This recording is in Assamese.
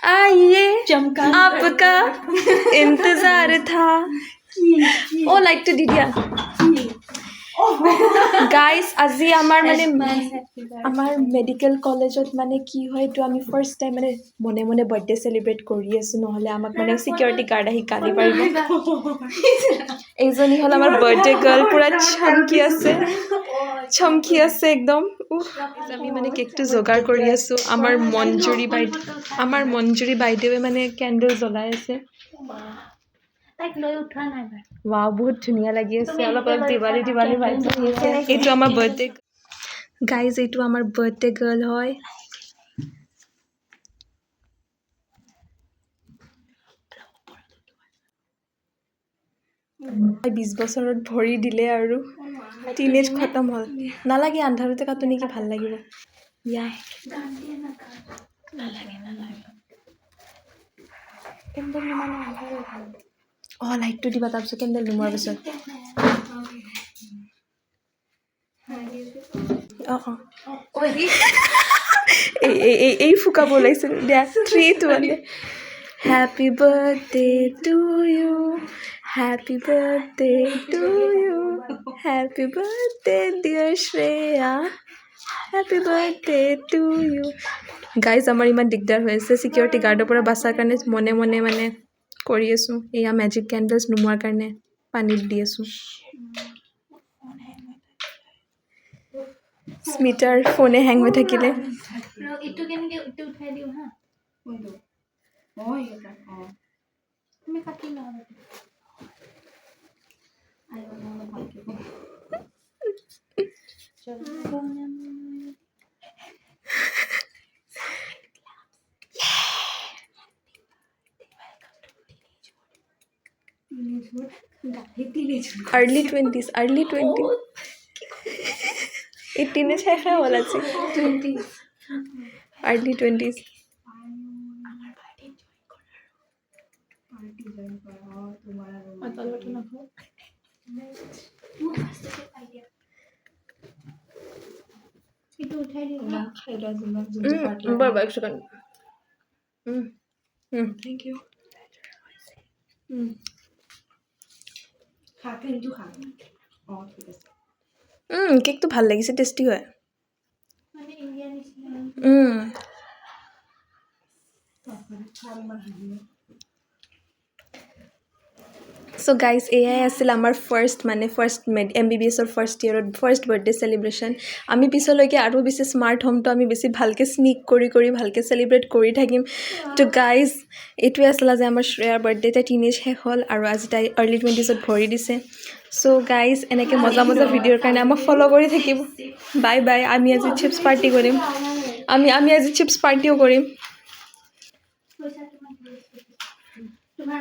आइए आपका इंतजार था ओ लाइक टू दिदिया गाइस আজি আমাৰ মানে আমাৰ মেডিকেল কলেজত মানে কি হয় তো আমি ফাৰ্স্ট টাইম মানে মনে মনে বাৰ্থডে সেলিব্ৰেট কৰি আছো নহলে আমাক মানে সিকিউৰিটি গাৰ্ড আহি গালি পাৰিব এইজনী হল আমাৰ বাৰ্থডে গাৰ্ল পুৰা চমকি আছে একদম আমি মানে কেকটো যোগাৰ কৰি আছো আমাৰ মঞ্জুৰি বাইদেৱে মানে কেন্ডেল জ্বলাই আছে তাইক লৈ উঠা নাই বাৰ वाव बहुत ধুনিয়া লাগি আছে অলপ দিৱালী ভাইবছ আছে এইটো আমাৰ বাৰ্থডে গাইজ এইটো আমাৰ বাৰ্থডে গাৰ্ল হয় 20 বছৰত ভৰি দিলে আৰু টিনেজ খতম হল নালাগে আন্ধাৰতে কাটো নেকি ভাল লাগিব ইয়া কেন্ডেল মানে আন্ধাৰ ভাল অ লাইটটো দিবা তাৰপিছত কেন্ডেল নুমাৰ পিছত এই ফুকাব ওলাইছিল দিয়া 3 2 1 Happy birthday to you Happy birthday to you Happy birthday dear Shreya Happy birthday to you Guys আমাৰ ইমান দিগদাৰ হৈ আছে সিকিউৰিটি গাৰ্ডৰ পৰা বাছাৰ কাৰণে মনে মনে মানে কৰি আছো এয়া ম্যাজিক ক্যান্ডেলছ নুমাৰ কাৰণে পানীত দি আছো স্মিটাৰ ফোনে হ্যাং হৈ থাকিলে ইটো কেনেকে উঠাই দিও হা মই এটা তুমি কাটি লও আইও মই ভালকে early 20s 18 শেষা হল আছে 20s early 20s আমার বার্থডে এনজয় করার পার্টি জয়েন করা তোমার আতলটো না হো itu উঠাই দিও না খাইলা যোনটো পার্টি বাবা একটু কান থ্যাংক ইউ খা কিন্তু খা ও ঠিক আছে কেকটো ভাল লাগিছে টেস্টি হয় মানে ইন্ডিয়ান নিচিনা So guys, AI আছিল আমাৰ ফাৰ্স্ট MBBS ৰ ফাৰ্স্ট ইয়াৰত ফাৰ্স্ট বাৰ্থডে সেলিব্ৰেশন আমি পিছলৈকে আৰু বেছি স্মাৰ্ট হ'ম তো আমি বেছি ভালকে স্নিক কৰি ভালকে সেলিব্ৰেট কৰি থাকিম তো গাইজ এইটো আছিল যে আমাৰ শ্ৰেয়াৰ বাৰ্থডে তে টিনেজ শেষ হ'ল আৰু আজি তাই আৰ্লি 20s ত ভৰি দিছে সো গাইজ এনেকে মজা ভিডিঅ'ৰ কাৰণে আমাক ফলো কৰি থাকিব বাই বাই আমি আজি চিপছ পাৰ্টি কৰিম আমি আজি চিপছ পাৰ্টিও কৰিম তোমাৰ